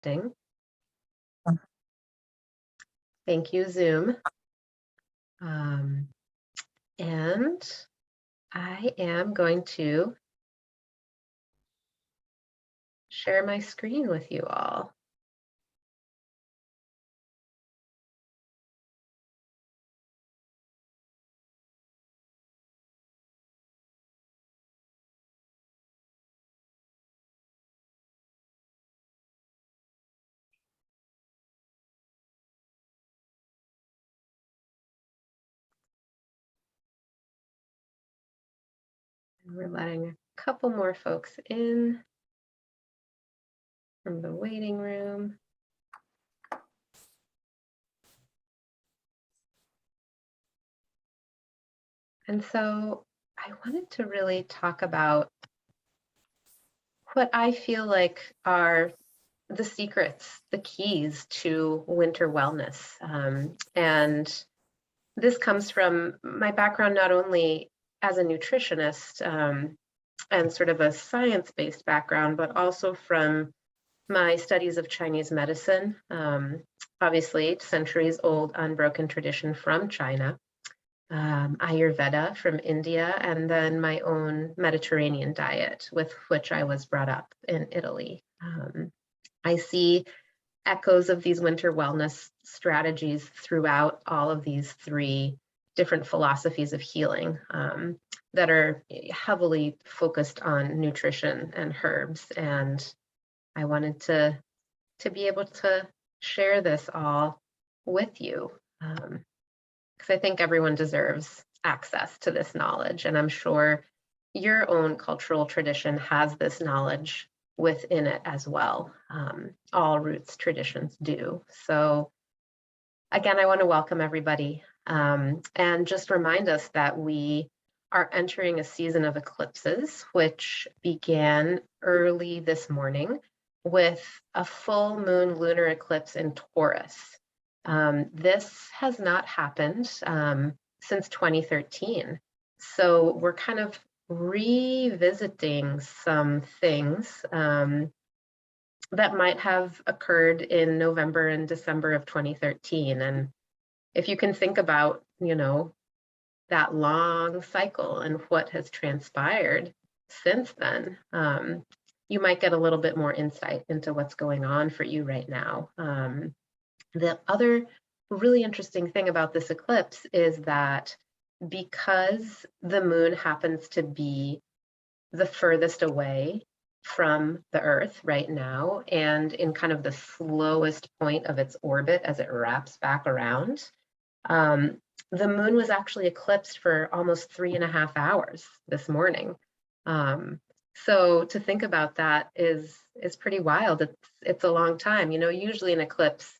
connecting. Thank you, Zoom. And I am going to share my screen with you all. And we're letting a couple more folks in from the waiting room. And so I wanted to really talk about what I feel like are the secrets, the keys to winter wellness. And this comes from my background, not only as a nutritionist and sort of a science-based background, but also from my studies of Chinese medicine, obviously centuries old unbroken tradition from China, Ayurveda from India, and then my own Mediterranean diet with which I was brought up in Italy. I see echoes of these winter wellness strategies throughout all of these three different philosophies of healing that are heavily focused on nutrition and herbs. And I wanted to be able to share this all with you because I think everyone deserves access to this knowledge. And I'm sure your own cultural tradition has this knowledge within it as well. All roots traditions do. So again, I want to welcome everybody and just remind us that we are entering a season of eclipses, which began early this morning with a full moon lunar eclipse in Taurus. This has not happened since 2013. So we're kind of revisiting some things that might have occurred in November and December of 2013. And if you can think about, that long cycle and what has transpired since then, you might get a little bit more insight into what's going on for you right now. The other really interesting thing about this eclipse is that because the moon happens to be the furthest away from the Earth right now and in kind of the slowest point of its orbit as it wraps back around, the moon was actually eclipsed for almost 3.5 hours this morning. So to think about that is pretty wild. It's a long time. Usually an eclipse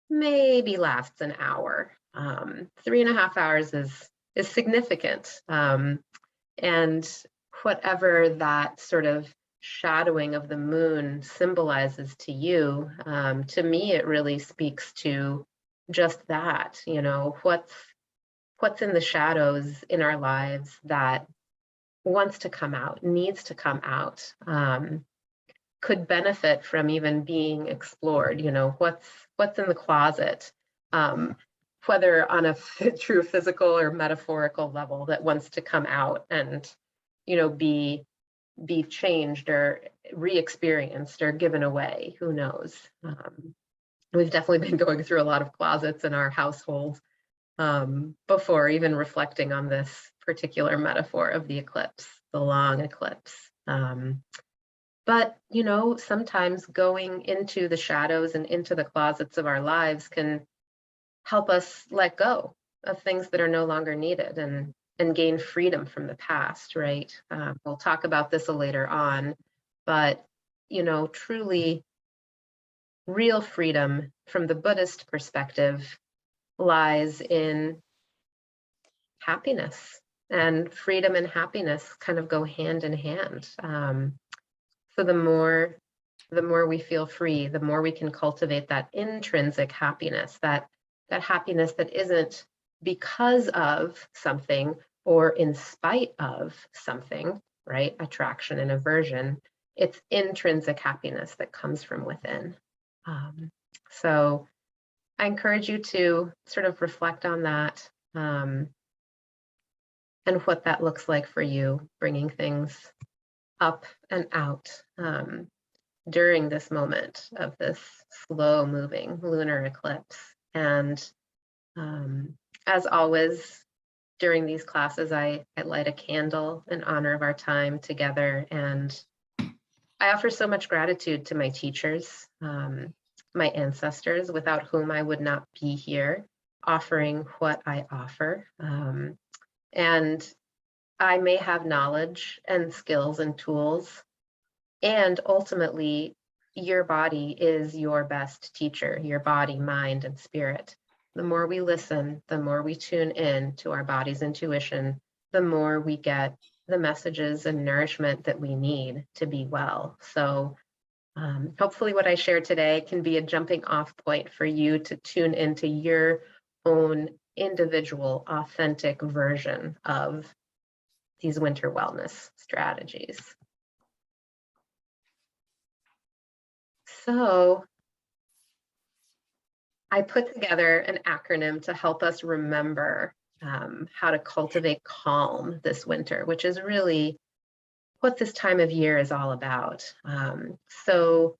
maybe lasts an hour. 3.5 hours is significant. And whatever that sort of shadowing of the moon symbolizes to you, to me, it really speaks to just that, what's in the shadows in our lives that wants to come out, needs to come out, could benefit from even being explored. What's in the closet, whether on a true physical or metaphorical level that wants to come out and, be changed or re-experienced or given away. Who knows? We've definitely been going through a lot of closets in our household before even reflecting on this particular metaphor of the eclipse, the long eclipse. But, sometimes going into the shadows and into the closets of our lives can help us let go of things that are no longer needed and gain freedom from the past, right? We'll talk about this later on, but, truly real freedom from the Buddhist perspective lies in happiness, and freedom and happiness kind of go hand in hand. So the more we feel free, the more we can cultivate that intrinsic happiness, that happiness that isn't because of something or in spite of something, right? Attraction and aversion. It's intrinsic happiness that comes from within. So I encourage you to sort of reflect on that, and what that looks like for you, bringing things up and out during this moment of this slow moving lunar eclipse. And as always, during these classes, I light a candle in honor of our time together. And I offer so much gratitude to my teachers, my ancestors, without whom I would not be here offering what I offer. And I may have knowledge and skills and tools, and ultimately, your body is your best teacher, your body, mind, and spirit. The more we listen, the more we tune in to our body's intuition, the more we get the messages and nourishment that we need to be well. So hopefully what I shared today can be a jumping off point for you to tune into your own individual, authentic version of these winter wellness strategies. So I put together an acronym to help us remember how to cultivate calm this winter, which is really what this time of year is all about. So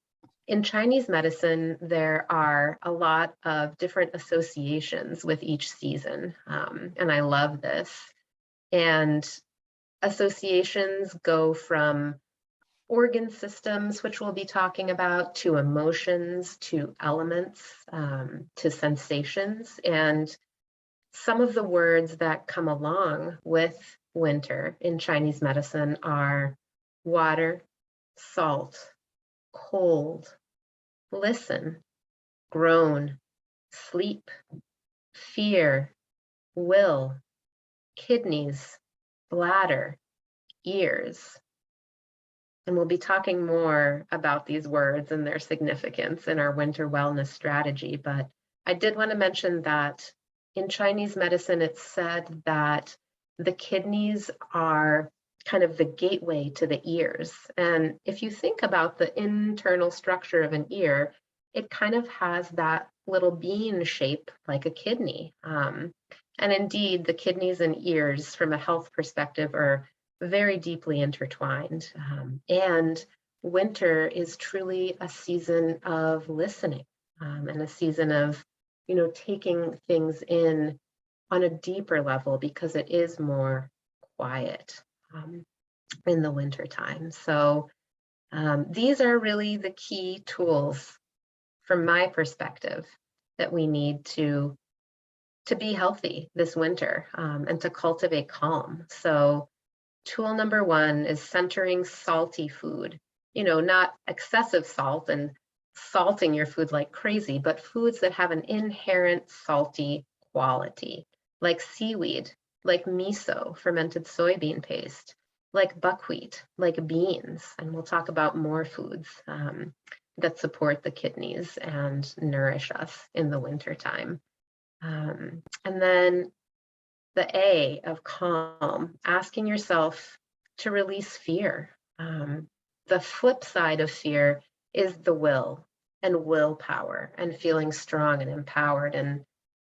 in Chinese medicine, there are a lot of different associations with each season, and I love this. And associations go from organ systems, which we'll be talking about, to emotions, to elements, to sensations. And some of the words that come along with winter in Chinese medicine are water, salt, cold, listen, groan, sleep, fear, will, kidneys, bladder, ears. And we'll be talking more about these words and their significance in our winter wellness strategy. But I did want to mention that in Chinese medicine, it's said that the kidneys are kind of the gateway to the ears. And if you think about the internal structure of an ear, it kind of has that little bean shape like a kidney. And indeed, the kidneys and ears, from a health perspective, are very deeply intertwined. And winter is truly a season of listening, and a season of, taking things in on a deeper level, because it is more quiet in the winter time. So these are really the key tools from my perspective that we need to be healthy this winter, and to cultivate calm. So tool number one is centering salty food, not excessive salt and salting your food like crazy, but foods that have an inherent salty quality, like seaweed, like miso, fermented soybean paste, like buckwheat, like beans. And we'll talk about more foods that support the kidneys and nourish us in the wintertime. And then the A of calm, asking yourself to release fear. The flip side of fear is the will and willpower and feeling strong and empowered. And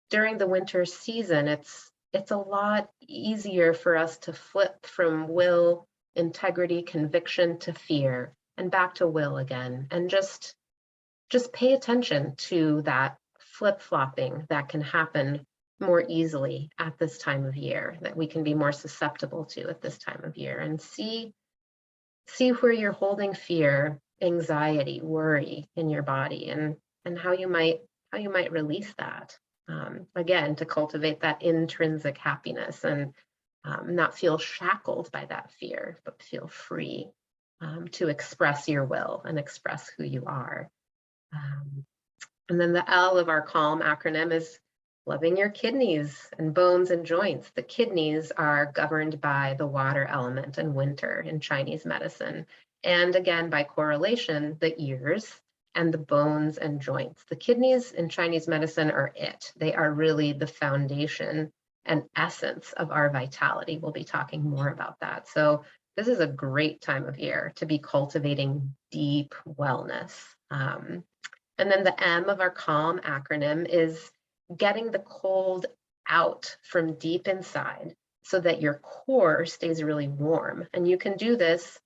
during the winter season, it's a lot easier for us to flip from will, integrity, conviction to fear and back to will again. And just pay attention to that flip-flopping that can happen more easily at this time of year, that we can be more susceptible to at this time of year, and see where you're holding fear, anxiety, worry in your body, and how you might release that, again, to cultivate that intrinsic happiness and not feel shackled by that fear, but feel free to express your will and express who you are. And then the L of our CALM acronym is loving your kidneys and bones and joints. The kidneys are governed by the water element in winter in Chinese medicine. And again, by correlation, the ears and the bones and joints. The kidneys in Chinese medicine are it. They are really the foundation and essence of our vitality. We'll be talking more about that. So this is a great time of year to be cultivating deep wellness. And then the M of our CALM acronym is getting the cold out from deep inside so that your core stays really warm. And you can do this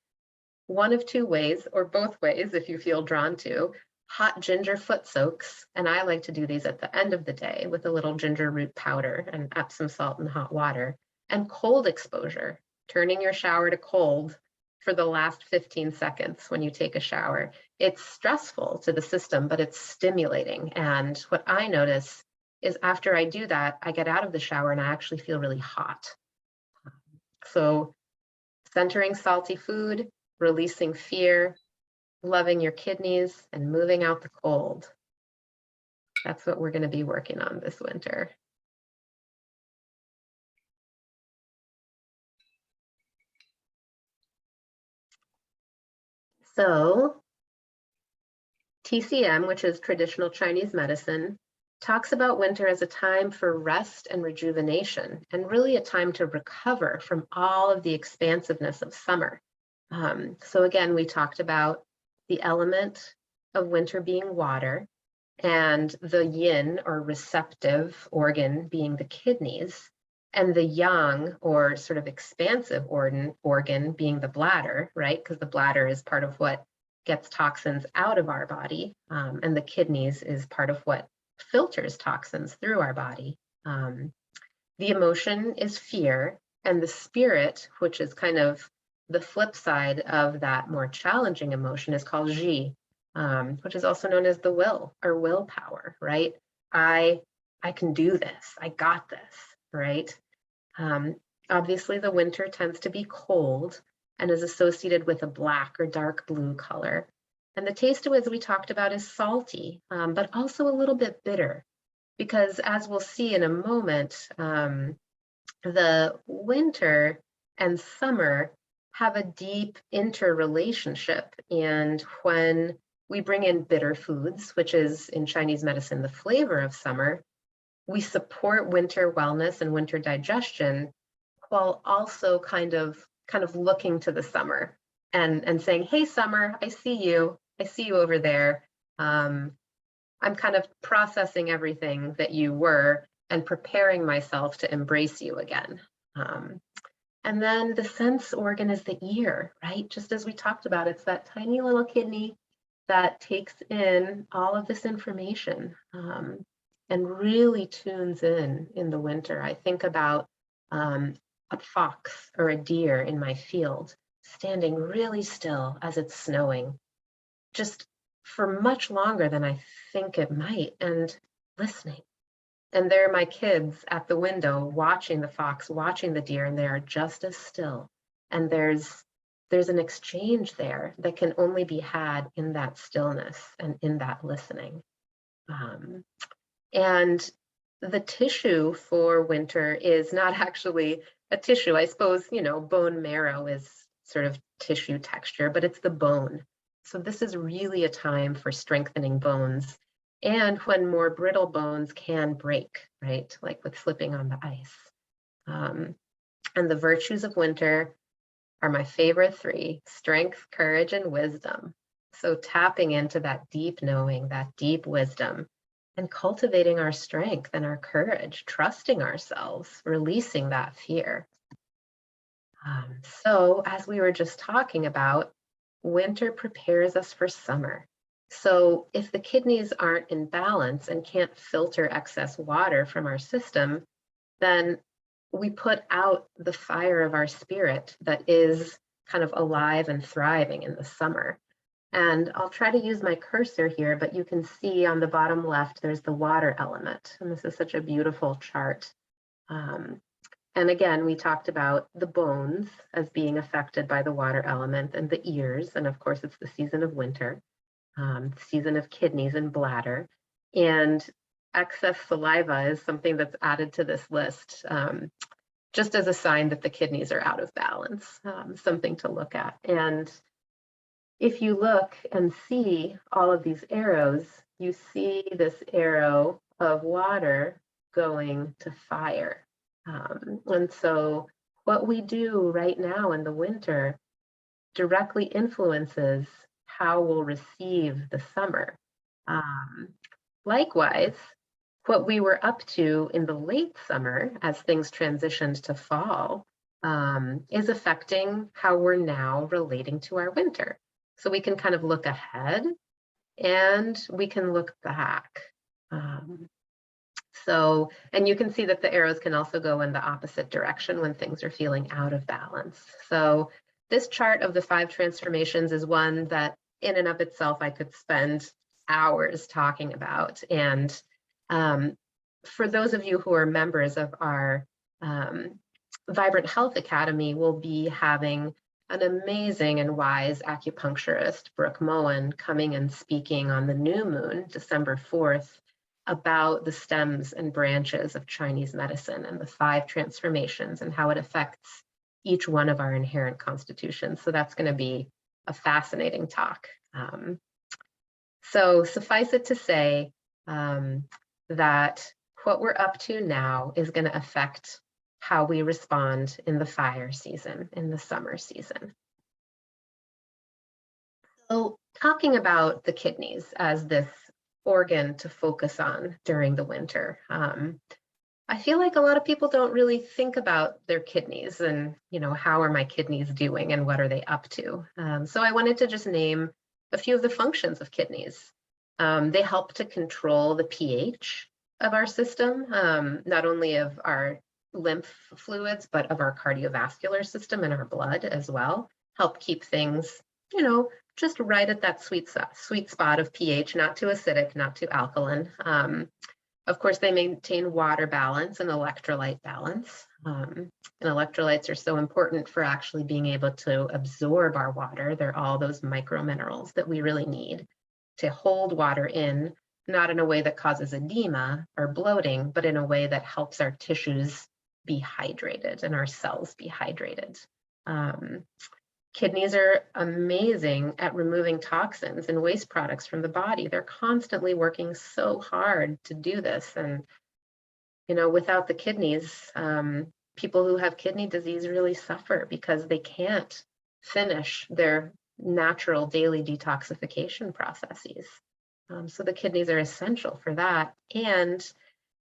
one of two ways, or both ways if you feel drawn to. Hot ginger foot soaks, and I like to do these at the end of the day with a little ginger root powder and Epsom salt and hot water. And cold exposure, turning your shower to cold for the last 15 seconds when you take a shower. It's stressful to the system, but it's stimulating. And what I notice is after I do that, I get out of the shower and I actually feel really hot. So centering salty food, releasing fear, loving your kidneys, and moving out the cold. That's what we're going to be working on this winter. So TCM, which is traditional Chinese medicine, talks about winter as a time for rest and rejuvenation, and really a time to recover from all of the expansiveness of summer. So again, we talked about the element of winter being water, and the yin or receptive organ being the kidneys, and the yang or sort of expansive organ being the bladder, right? Because the bladder is part of what gets toxins out of our body, and the kidneys is part of what filters toxins through our body. The emotion is fear, and the spirit, which is kind of the flip side of that more challenging emotion, is called Ji, which is also known as the will or willpower, right? I can do this. I got this, right? Obviously, the winter tends to be cold and is associated with a black or dark blue color. And the taste, as we talked about, is salty, but also a little bit bitter, because as we'll see in a moment, the winter and summer have a deep interrelationship. And when we bring in bitter foods, which is in Chinese medicine, the flavor of summer, we support winter wellness and winter digestion while also kind of looking to the summer and saying, hey, summer, I see you over there. I'm kind of processing everything that you were and preparing myself to embrace you again. And then the sense organ is the ear, right? Just as we talked about, it's that tiny little kidney that takes in all of this information and really tunes in the winter. I think about a fox or a deer in my field standing really still as it's snowing, just for much longer than I think it might, and listening. And there are my kids at the window watching the fox, watching the deer, and they are just as still. And there's an exchange there that can only be had in that stillness and in that listening. And the tissue for winter is not actually a tissue. I suppose, bone marrow is sort of tissue texture, but it's the bone. So this is really a time for strengthening bones, and when more brittle bones can break, right? Like with slipping on the ice. And the virtues of winter are my favorite three: strength, courage, and wisdom. So tapping into that deep knowing, that deep wisdom, and cultivating our strength and our courage, trusting ourselves, releasing that fear. So as we were just talking about, winter prepares us for summer. So if the kidneys aren't in balance and can't filter excess water from our system, then we put out the fire of our spirit that is kind of alive and thriving in the summer. And I'll try to use my cursor here, but you can see on the bottom left, there's the water element. And this is such a beautiful chart. And again, we talked about the bones as being affected by the water element, and the ears. And of course, it's the season of winter, season of kidneys and bladder. And excess saliva is something that's added to this list, just as a sign that the kidneys are out of balance, something to look at. And if you look and see all of these arrows, you see this arrow of water going to fire. And so what we do right now in the winter directly influences how we'll receive the summer. Um, Likewise, what we were up to in the late summer as things transitioned to fall is affecting how we're now relating to our winter. So we can kind of look ahead and we can look back. Um, and you can see that the arrows can also go in the opposite direction when things are feeling out of balance. So this chart of the 5 transformations is one that in and of itself I could spend hours talking about. And for those of you who are members of our Vibrant Health Academy, we'll be having an amazing and wise acupuncturist, Brooke Moen, coming and speaking on the new moon, December 4th, about the stems and branches of Chinese medicine and the 5 transformations and how it affects each one of our inherent constitutions. So that's going to be a fascinating talk. So suffice it to say that what we're up to now is going to affect how we respond in the fire season, in the summer season. So talking about the kidneys as this organ to focus on during the winter, I feel like a lot of people don't really think about their kidneys and, how are my kidneys doing and what are they up to? So I wanted to just name a few of the functions of kidneys. They help to control the pH of our system, not only of our lymph fluids, but of our cardiovascular system and our blood as well. Help keep things, just right at that sweet spot of pH, not too acidic, not too alkaline. Of course, they maintain water balance and electrolyte balance. And electrolytes are so important for actually being able to absorb our water. They're all those micro minerals that we really need to hold water in, not in a way that causes edema or bloating, but in a way that helps our tissues be hydrated and our cells be hydrated. Kidneys are amazing at removing toxins and waste products from the body. They're constantly working so hard to do this. And, without the kidneys, people who have kidney disease really suffer because they can't finish their natural daily detoxification processes. So the kidneys are essential for that. And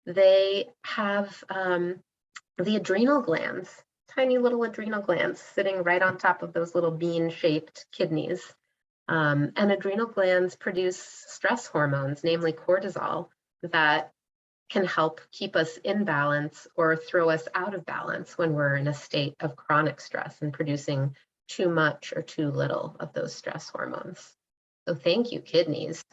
they have the adrenal glands, tiny little adrenal glands sitting right on top of those little bean-shaped kidneys. And adrenal glands produce stress hormones, namely cortisol, that can help keep us in balance or throw us out of balance when we're in a state of chronic stress and producing too much or too little of those stress hormones. So thank you, kidneys,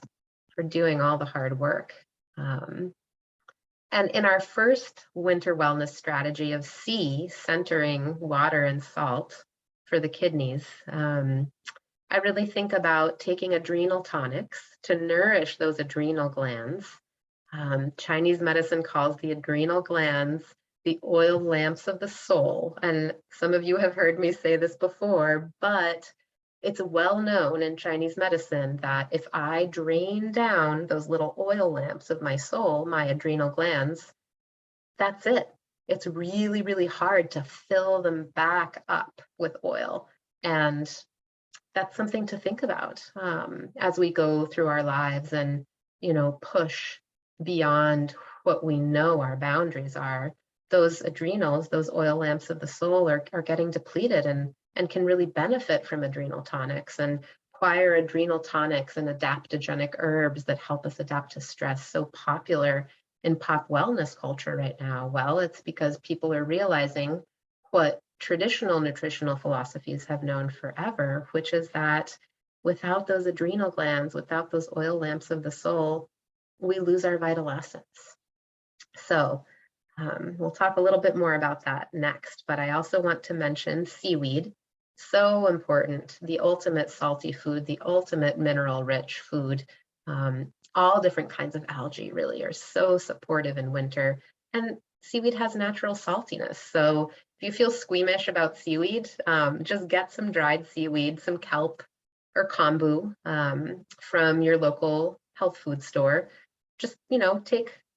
for doing all the hard work. And in our first winter wellness strategy of C, centering water and salt for the kidneys, I really think about taking adrenal tonics to nourish those adrenal glands. Chinese medicine calls the adrenal glands the oil lamps of the soul. And some of you have heard me say this before, but it's well known in Chinese medicine that if I drain down those little oil lamps of my soul, my adrenal glands, that's it. It's really, really hard to fill them back up with oil. And that's something to think about as we go through our lives and, push beyond what we know our boundaries are. Those adrenals, those oil lamps of the soul are getting depleted and can really benefit from adrenal tonics. And why are adrenal tonics and adaptogenic herbs that help us adapt to stress so popular in pop wellness culture right now? Well, it's because people are realizing what traditional nutritional philosophies have known forever, which is that without those adrenal glands, without those oil lamps of the soul, we lose our vital essence. So we'll talk a little bit more about that next, but I also want to mention seaweed. So important, the ultimate salty food, the ultimate mineral-rich food. All different kinds of algae really are so supportive in winter. And seaweed has natural saltiness. So if you feel squeamish about seaweed, just get some dried seaweed, some kelp or kombu from your local health food store. Just,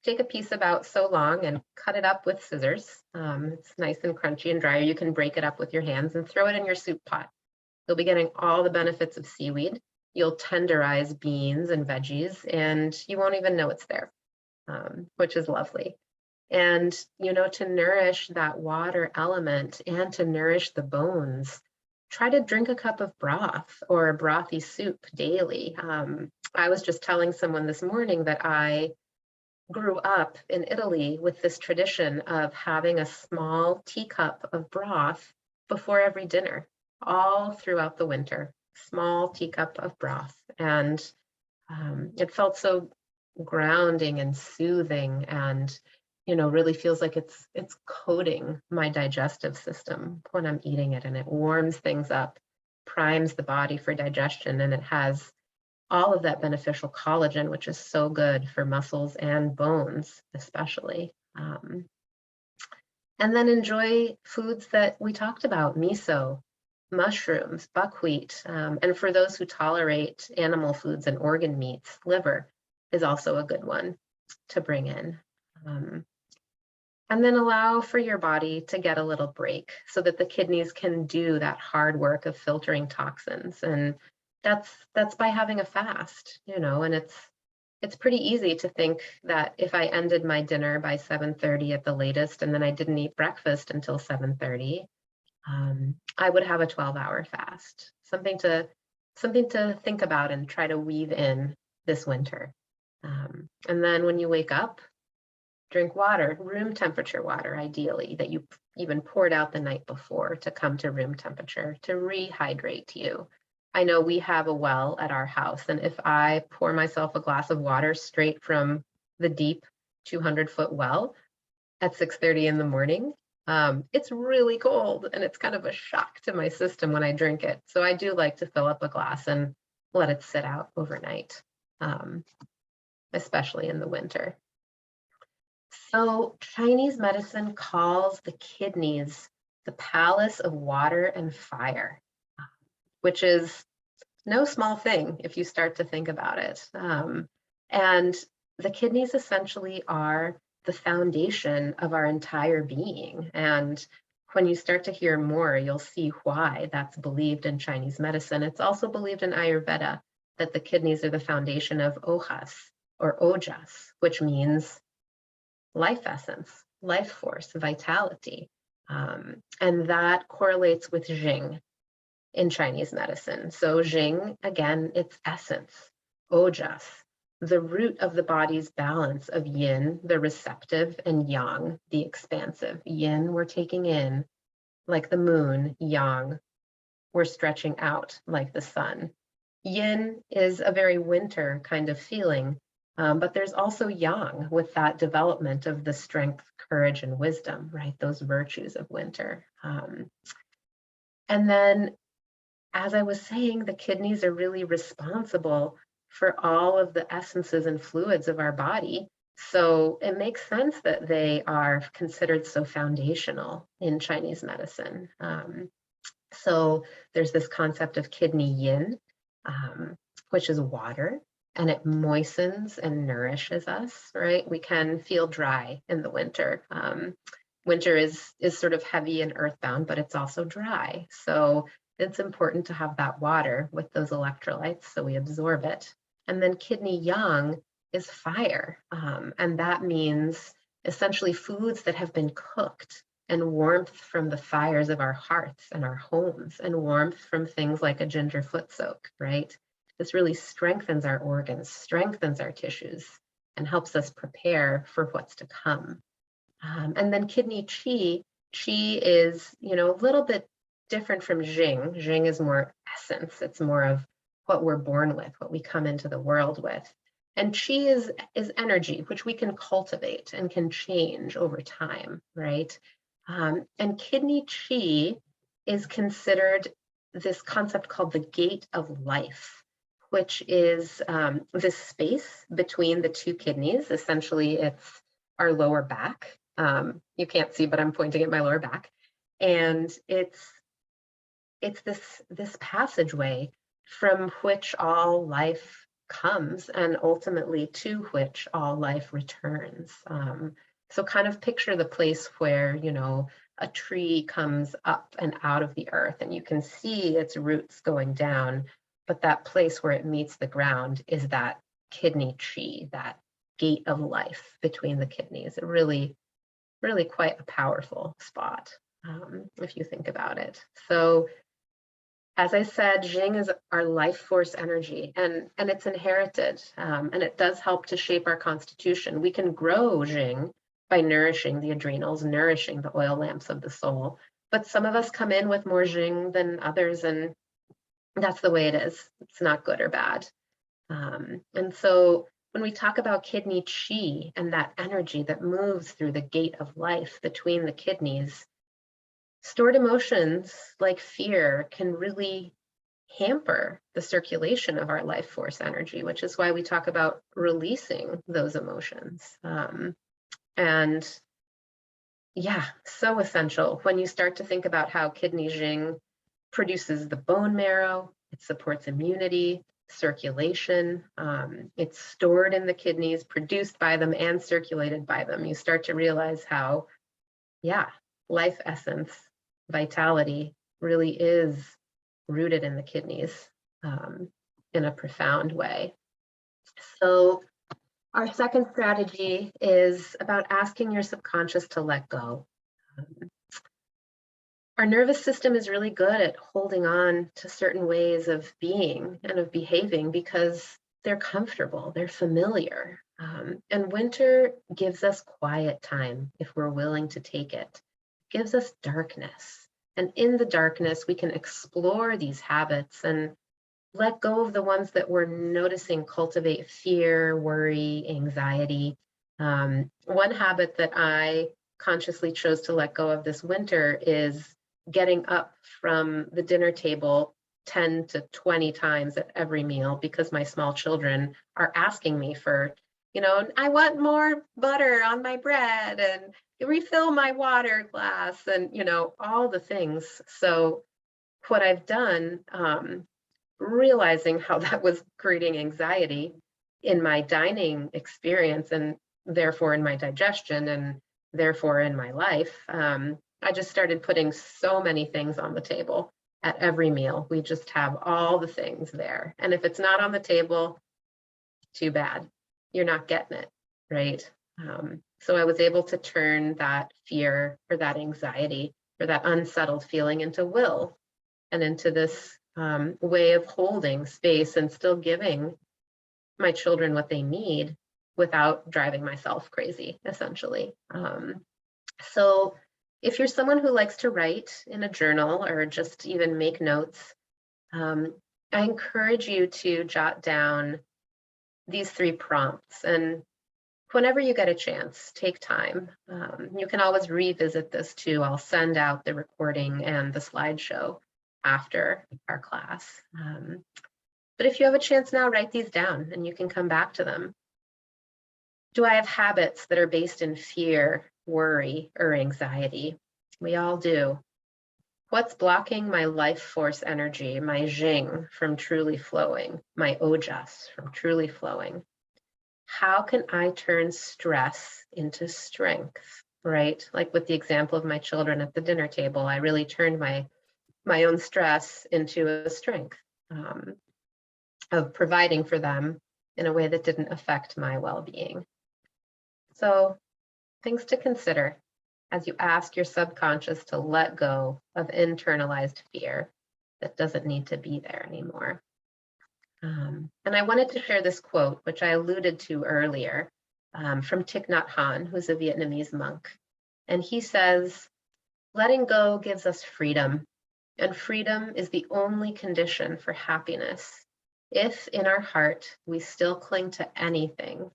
take a piece about so long and cut it up with scissors. It's nice and crunchy and dry. You can break it up with your hands and throw it in your soup pot. You'll be getting all the benefits of seaweed. you'll tenderize beans and veggies, and you won't even know it's there, which is lovely. And, to nourish that water element and to nourish the bones, try to drink a cup of broth or a brothy soup daily. I was just telling someone this morning that I grew up in Italy with this tradition of having a small teacup of broth before every dinner, all throughout the winter, small teacup of broth. And it felt so grounding and soothing, and really feels like it's coating my digestive system when I'm eating it, and it warms things up, primes the body for digestion, and it has all of that beneficial collagen, which is so good for muscles and bones, especially. And then enjoy foods that we talked about: miso, mushrooms, buckwheat. And for those who tolerate animal foods and organ meats, liver is also a good one to bring in. And then allow for your body to get a little break so that the kidneys can do that hard work of filtering toxins. And that's by having a fast, and it's pretty easy to think that if I ended my dinner by 7:30 at the latest, and then I didn't eat breakfast until 7:30, I would have a 12-hour fast. Something to think about and try to weave in this winter. And then when you wake up, drink water, room temperature water, ideally, that you even poured out the night before to come to room temperature to rehydrate you. I know we have a well at our house, and if I pour myself a glass of water straight from the deep 200-foot well at 6:30 in the morning, it's really cold, and it's kind of a shock to my system when I drink it. So I do like to fill up a glass and let it sit out overnight, especially in the winter. So Chinese medicine calls the kidneys the palace of water and fire, which is no small thing if you start to think about it. And the kidneys essentially are the foundation of our entire being. And when you start to hear more, you'll see why that's believed in Chinese medicine. It's also believed in Ayurveda that the kidneys are the foundation of ojas or ojas, which means life essence, life force, vitality. And that correlates with Jing in Chinese medicine. So Jing, again, it's essence, ojas, the root of the body's balance of yin, the receptive, and yang, the expansive. Yin, we're taking in like the moon; yang, we're stretching out like the sun. Yin is a very winter kind of feeling, but there's also yang with that development of the strength, courage, and wisdom, right? Those virtues of winter. And then, as I was saying, the kidneys are really responsible for all of the essences and fluids of our body. So it makes sense that they are considered so foundational in Chinese medicine. So there's this concept of kidney yin, which is water, and it moistens and nourishes us, right? We can feel dry in the winter. Winter is sort of heavy and earthbound, but it's also dry. So it's important to have that water with those electrolytes so we absorb it. And then kidney yang is fire. And that means essentially foods that have been cooked, and warmth from the fires of our hearths and our homes, and warmth from things like a ginger foot soak, right? This really strengthens our organs, strengthens our tissues, and helps us prepare for what's to come. And then kidney qi is, a little bit different from Jing. Jing is more essence. It's more of what we're born with, what we come into the world with. And qi is energy, which we can cultivate and can change over time, right? And kidney qi is considered this concept called the gate of life, which is this space between the two kidneys. Essentially, it's our lower back. You can't see, but I'm pointing at my lower back. And it's this passageway from which all life comes, and ultimately to which all life returns. So kind of picture the place where, a tree comes up and out of the earth, and you can see its roots going down. but that place where it meets the ground is that kidney chi, that gate of life between the kidneys. It really, really quite a powerful spot, if you think about it. So as I said, Jing is our life force energy, and it's inherited, and it does help to shape our constitution. We can grow Jing by nourishing the adrenals, nourishing the oil lamps of the soul. But some of us come in with more Jing than others, and that's the way it is. It's not good or bad. And so when we talk about kidney chi and that energy that moves through the gate of life between the kidneys, stored emotions like fear can really hamper the circulation of our life force energy, which is why we talk about releasing those emotions. And yeah, so essential when you start to think about how kidney Jing produces the bone marrow, it supports immunity, circulation, it's stored in the kidneys, produced by them, and circulated by them. You start to realize how, yeah, life essence, vitality really is rooted in the kidneys in a profound way. So our second strategy is about asking your subconscious to let go. Our nervous system is really good at holding on to certain ways of being and of behaving because they're comfortable, they're familiar. And winter gives us quiet time if we're willing to take it, gives us darkness. And in the darkness, we can explore these habits and let go of the ones that we're noticing cultivate fear, worry, anxiety. One habit that I consciously chose to let go of this winter is getting up from the dinner table 10 to 20 times at every meal because my small children are asking me for, I want more butter on my bread and refill my water glass and, all the things. So what I've done, realizing how that was creating anxiety in my dining experience and therefore in my digestion and therefore in my life, I just started putting so many things on the table at every meal. We just have all the things there. And if it's not on the table, too bad. You're not getting it, right? So I was able to turn that fear or that anxiety or that unsettled feeling into will and into this way of holding space and still giving my children what they need without driving myself crazy, essentially. So if you're someone who likes to write in a journal or just even make notes, I encourage you to jot down these 3 prompts. And whenever you get a chance, take time. You can always revisit this too. I'll send out the recording and the slideshow after our class. But if you have a chance now, write these down and you can come back to them. Do I have habits that are based in fear, worry, or anxiety? We all do. What's blocking my life force energy, my Jing from truly flowing, my Ojas from truly flowing? How can I turn stress into strength, right? Like with the example of my children at the dinner table, I really turned my own stress into a strength of providing for them in a way that didn't affect my well-being. So things to consider as you ask your subconscious to let go of internalized fear that doesn't need to be there anymore. And I wanted to share this quote, which I alluded to earlier, from Thich Nhat Hanh, who's a Vietnamese monk. And he says, letting go gives us freedom, and freedom is the only condition for happiness. If in our heart we still cling to anything,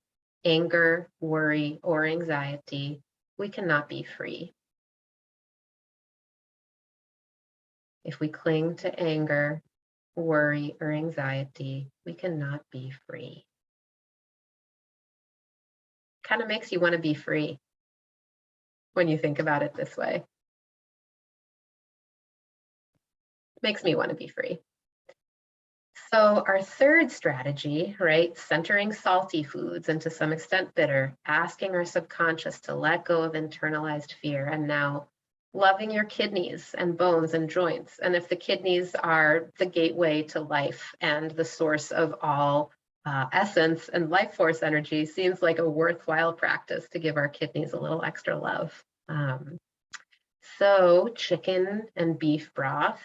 anger, worry, or anxiety, we cannot be free. If we cling to anger, worry, or anxiety, we cannot be free. Kind of makes you want to be free when you think about it this way. Makes me want to be free. So our third strategy, right, centering salty foods and to some extent bitter, asking our subconscious to let go of internalized fear. And now loving your kidneys and bones and joints. And if the kidneys are the gateway to life and the source of all essence and life force energy, seems like a worthwhile practice to give our kidneys a little extra love. So chicken and beef broth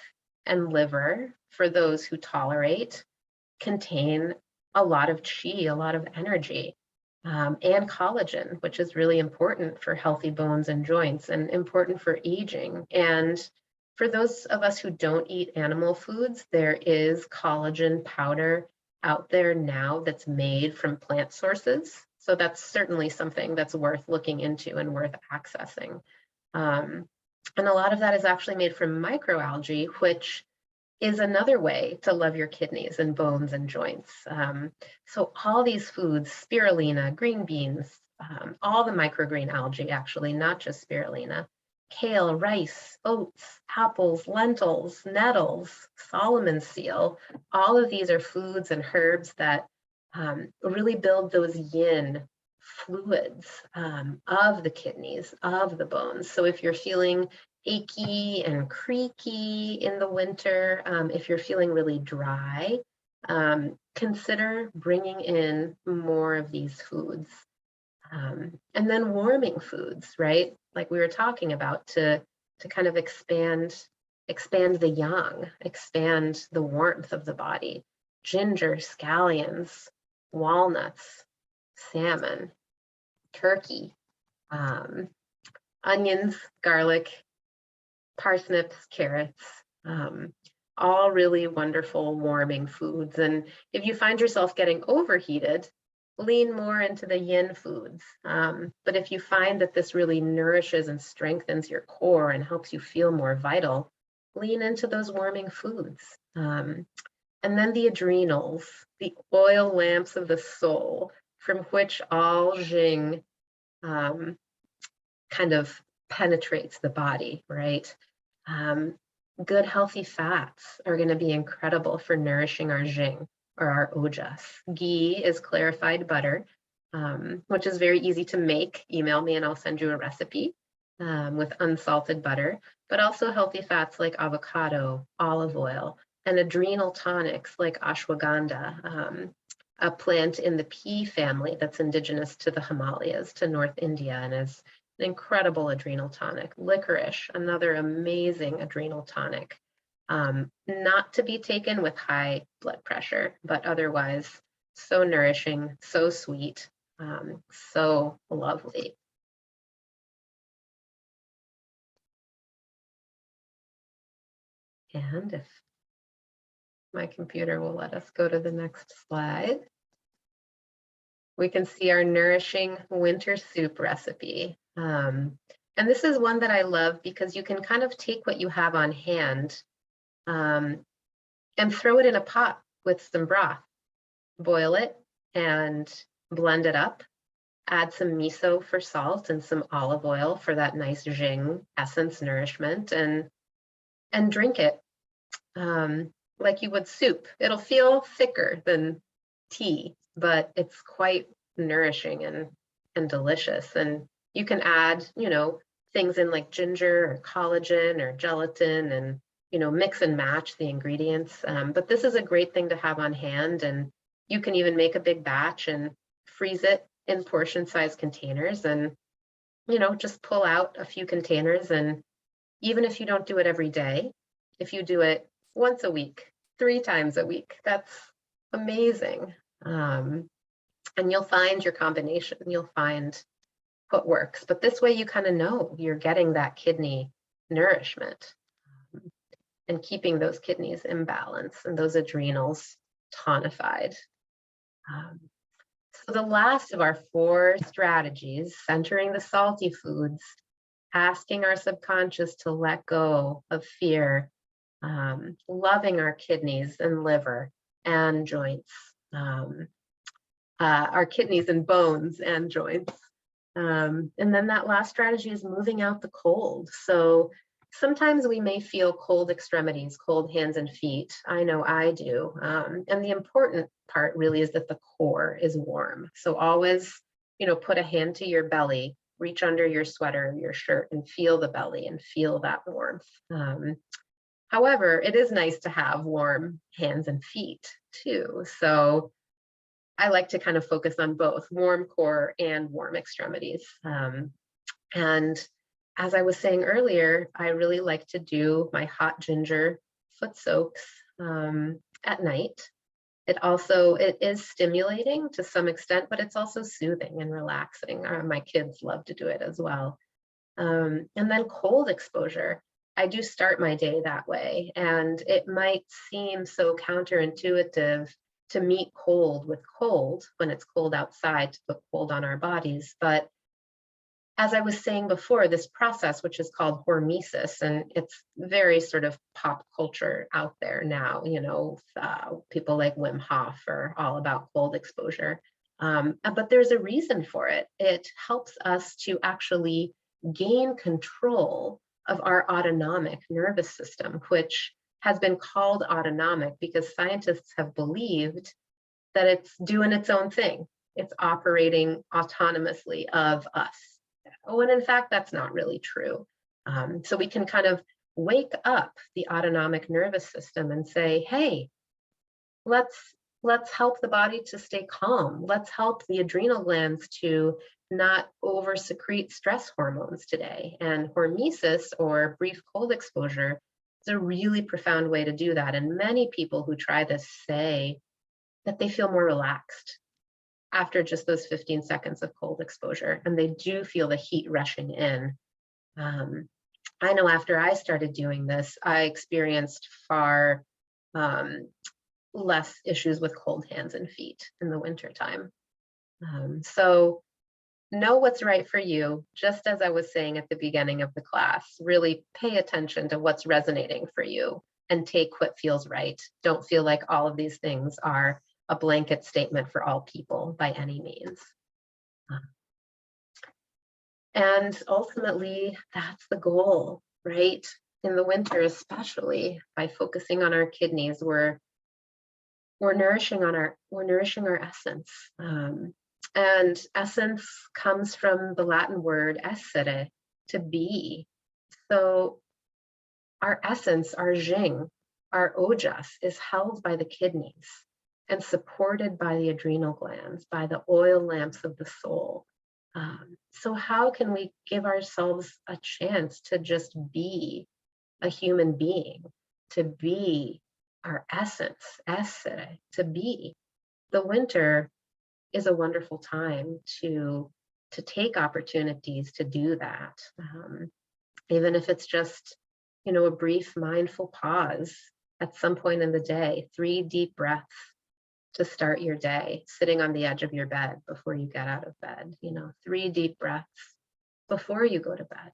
and liver, for those who tolerate, contain a lot of chi, a lot of energy, and collagen, which is really important for healthy bones and joints and important for aging. And for those of us who don't eat animal foods, there is collagen powder out there now that's made from plant sources. So that's certainly something that's worth looking into and worth accessing. And a lot of that is actually made from microalgae, which is another way to love your kidneys and bones and joints. So all these foods, spirulina, green beans, all the microgreen algae actually, not just spirulina, kale, rice, oats, apples, lentils, nettles, Solomon's seal, all of these are foods and herbs that really build those yin fluids of the kidneys, of the bones. So if you're feeling achy and creaky in the winter, if you're feeling really dry, consider bringing in more of these foods. And then warming foods, right? Like we were talking about, to kind of expand the yang, expand the warmth of the body. Ginger, scallions, walnuts, salmon, turkey, onions, garlic, parsnips, carrots, all really wonderful warming foods. And if you find yourself getting overheated, lean more into the yin foods. But if you find that this really nourishes and strengthens your core and helps you feel more vital, lean into those warming foods. And then the adrenals, the oil lamps of the soul, from which all Jing kind of penetrates the body, right? Good healthy fats are going to be incredible for nourishing our Jing, or our ojas. Ghee is clarified butter, which is very easy to make. Email me and I'll send you a recipe with unsalted butter, but also healthy fats like avocado, olive oil, and adrenal tonics like ashwagandha, a plant in the pea family that's indigenous to the Himalayas, to North India, and is an incredible adrenal tonic. Licorice, another amazing adrenal tonic. Not to be taken with high blood pressure, but otherwise so nourishing, so sweet, so lovely. And if my computer will let us go to the next slide, we can see our nourishing winter soup recipe. And this is one that I love because you can kind of take what you have on hand and throw it in a pot with some broth, boil it and blend it up, add some miso for salt and some olive oil for that nice Jing essence nourishment, and drink it like you would soup. It'll feel thicker than tea, but it's quite nourishing and delicious. And you can add, things in like ginger or collagen or gelatin, and mix and match the ingredients. But this is a great thing to have on hand, and you can even make a big batch and freeze it in portion-sized containers, and just pull out a few containers. And even if you don't do it every day, if you do it once a week, 3 times a week, that's amazing. And you'll find your combination, you'll find what works. But this way you kind of know you're getting that kidney nourishment and keeping those kidneys in balance and those adrenals tonified. So the last of our 4 strategies, centering the salty foods, asking our subconscious to let go of fear, loving our kidneys and liver and joints, our kidneys and bones and joints. And then that last strategy is moving out the cold. So sometimes we may feel cold extremities, cold hands and feet. I know I do. And the important part really is that the core is warm. So always, put a hand to your belly reach under your sweater, your shirt, and feel the belly and feel that warmth. However, it is nice to have warm hands and feet too. So I like to kind of focus on both warm core and warm extremities. And as I was saying earlier, I really like to do my hot ginger foot soaks at night. It is stimulating to some extent, but it's also soothing and relaxing. My kids love to do it as well. And then cold exposure. I do start my day that way, and it might seem so counterintuitive to meet cold with cold when it's cold outside, to put cold on our bodies. But as I was saying before, this process, which is called hormesis, and it's very sort of pop culture out there now, people like Wim Hof are all about cold exposure. But there's a reason for it. It helps us to actually gain control of our autonomic nervous system, which has been called autonomic because scientists have believed that it's doing its own thing. It's operating autonomously of us. When in fact, that's not really true. So we can kind of wake up the autonomic nervous system and say, hey, let's help the body to stay calm. Let's help the adrenal glands to not over secrete stress hormones today. And hormesis, or brief cold exposure, is a really profound way to do that. And many people who try this say that they feel more relaxed after just those 15 seconds of cold exposure, and they do feel the heat rushing in. I know after I started doing this, I experienced far less issues with cold hands and feet in the wintertime. So know what's right for you. Just as I was saying at the beginning of the class, really pay attention to what's resonating for you and take what feels right. Don't feel like all of these things are a blanket statement for all people by any means. And ultimately, that's the goal, right? In the winter, especially by focusing on our kidneys, we're nourishing our essence. And essence comes from the Latin word essere, to be. So our essence, our jing, our ojas, is held by the kidneys and supported by the adrenal glands, by the oil lamps of the soul. So how can we give ourselves a chance to just be a human being, to be our essence, essere, to be? The winter is a wonderful time to take opportunities to do that. Even if it's just, a brief mindful pause at some point in the day, 3 deep breaths to start your day, sitting on the edge of your bed before you get out of bed, 3 deep breaths before you go to bed.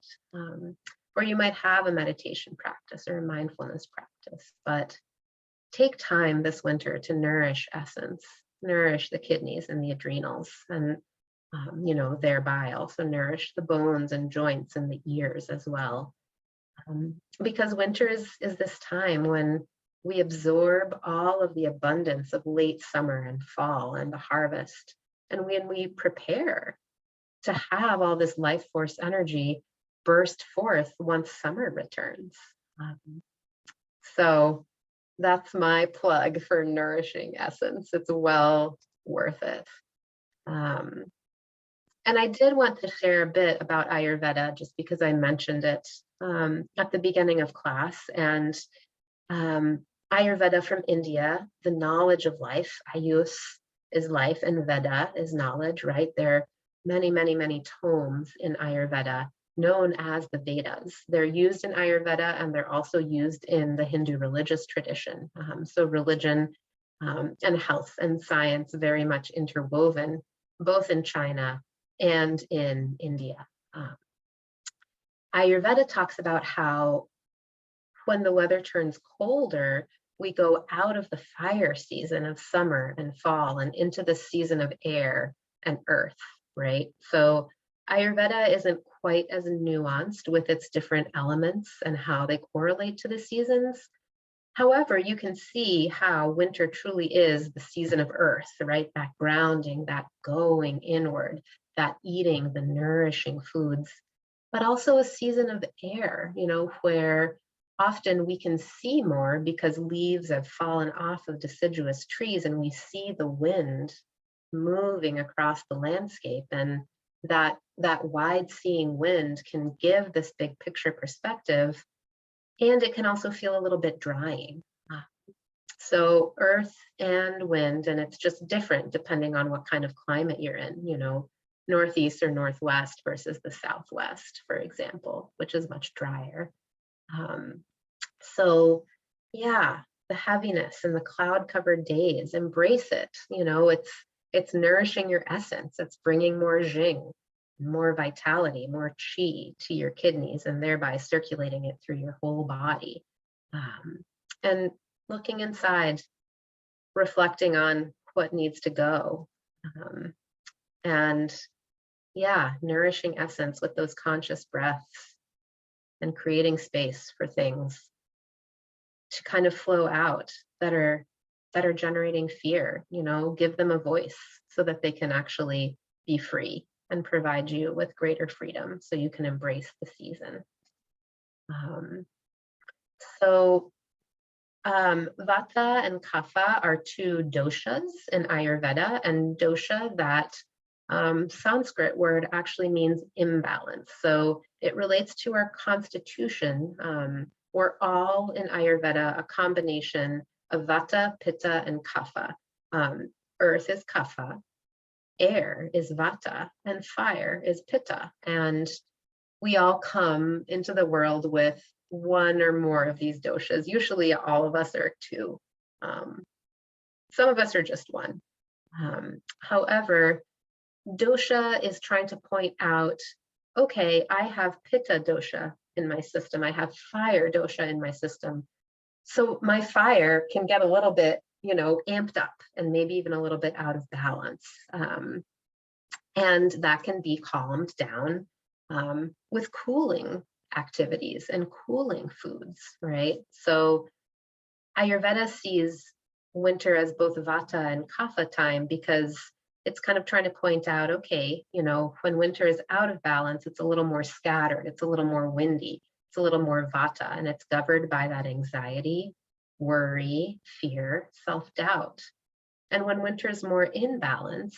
Or you might have a meditation practice or a mindfulness practice, but take time this winter to nourish essence, nourish the kidneys and the adrenals, and thereby also nourish the bones and joints and the ears as well. Because winter is this time when we absorb all of the abundance of late summer and fall and the harvest, and when we prepare to have all this life force energy burst forth once summer returns. So that's my plug for nourishing essence. It's well worth it. And I did want to share a bit about Ayurveda just because I mentioned it at the beginning of class. And Ayurveda from India, the knowledge of life, Ayus is life and Veda is knowledge, right? There are many, many, many tomes in Ayurveda known as the Vedas. They're used in Ayurveda and they're also used in the Hindu religious tradition. So religion and health and science very much interwoven, both in China and in India. Ayurveda talks about how when the weather turns colder, we go out of the fire season of summer and fall and into the season of air and earth, right? So Ayurveda isn't quite as nuanced with its different elements and how they correlate to the seasons. However, you can see how winter truly is the season of earth, right? That grounding, that going inward, that eating, the nourishing foods, but also a season of air, where often we can see more because leaves have fallen off of deciduous trees and we see the wind moving across the landscape. And that wide seeing wind can give this big picture perspective, and it can also feel a little bit drying. So earth and wind, and it's just different depending on what kind of climate you're in, northeast or northwest versus the southwest, for example, which is much drier. So yeah, the heaviness and the cloud covered days, embrace it. It's nourishing your essence. It's bringing more jing, more vitality, more chi to your kidneys, and thereby circulating it through your whole body. And looking inside, reflecting on what needs to go. And yeah, nourishing essence with those conscious breaths and creating space for things to kind of flow out that are generating fear. Give them a voice so that they can actually be free and provide you with greater freedom so you can embrace the season. So Vata and Kapha are two doshas in Ayurveda, and dosha, that Sanskrit word, actually means imbalance. So it relates to our constitution. We're all in Ayurveda a combination of Vata, Pitta, and Kapha. Earth is Kapha, air is Vata, and fire is Pitta. And we all come into the world with one or more of these doshas. Usually all of us are two. Some of us are just one. However, dosha is trying to point out, okay, I have Pitta dosha in my system. I have fire dosha in my system. So my fire can get a little bit, amped up and maybe even a little bit out of balance. And that can be calmed down with cooling activities and cooling foods, right? So Ayurveda sees winter as both Vata and Kapha time because it's kind of trying to point out, okay, when winter is out of balance, it's a little more scattered, it's a little more windy, it's a little more Vata, and it's governed by that anxiety, worry, fear, self-doubt. And when winter is more in balance,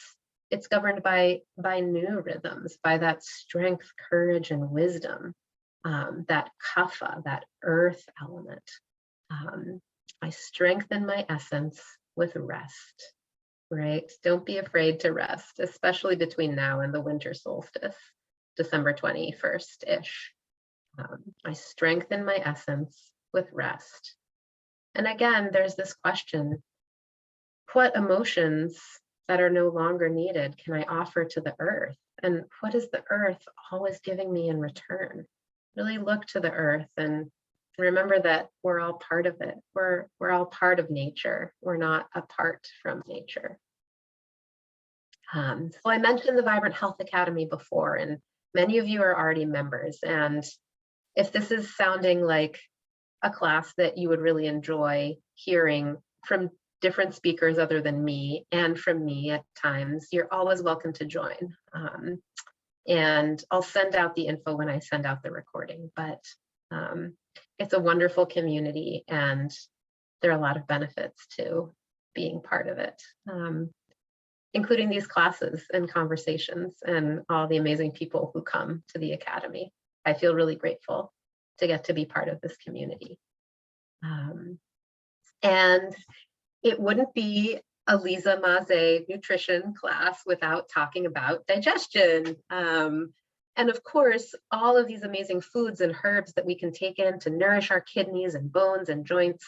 it's governed by new rhythms, by that strength, courage, and wisdom, that Kapha, that earth element. I strengthen my essence with rest, right? Don't be afraid to rest, especially between now and the winter solstice, December 21st-ish. I strengthen my essence with rest. And again, there's this question, what emotions that are no longer needed can I offer to the earth? And what is the earth always giving me in return? Really look to the earth and remember that we're all part of it. We're all part of nature. We're not apart from nature. So I mentioned the Vibrant Health Academy before, and many of you are already members. And if this is sounding like a class that you would really enjoy hearing from different speakers other than me and from me at times, you're always welcome to join. And I'll send out the info when I send out the recording, but it's a wonderful community and there are a lot of benefits to being part of it, including these classes and conversations and all the amazing people who come to the Academy. I feel really grateful to get to be part of this community. And it wouldn't be a Lisa Maze nutrition class without talking about digestion. And of course, all of these amazing foods and herbs that we can take in to nourish our kidneys and bones and joints,